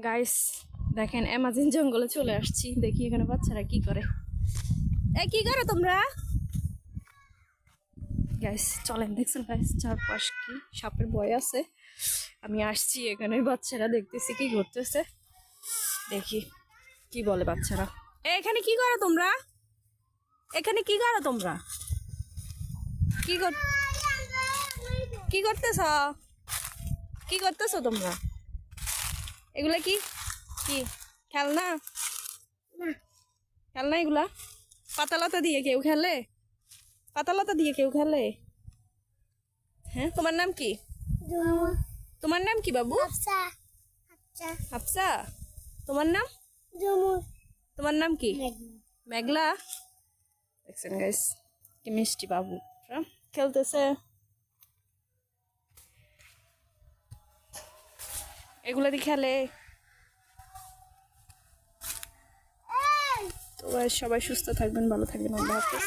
Guys দেখেন Amazon জঙ্গলে চলে আসছি, দেখি এখানে বাচ্চারা কি করে। কি করো তোমরা? গাইস চলেন, দেখছেন গাইস চারপাশ কি সাপের ভয় আছে। আমি আসছি এখানে, বাচ্চারা দেখতেছি কি করতেছে, দেখি কি বলে বাচ্চারা। এখানে কি করো তোমরা? এখানে কি করো তোমরা? কি করতেছ? কি করতেছ তোমরা? এগুলা কি কি খেলনা? খেলনা এগুলা? পাতালতা দিয়ে কেউ খেলে? পাতালতা দিয়ে কেউ খেলে? হ্যাঁ, তোমার নাম কি? তোমার নাম কি বাবু? হাফসা। তোমার নাম? তোমার নাম কি? মেঘলা। দেখছেন গাইস কি মিষ্টি বাবু খেলতেছে। এগুলা দিয়ে খেলে। তো সবাই সুস্থ থাকবেন, ভালো থাকবেন, আল্লাহ হাফেজ।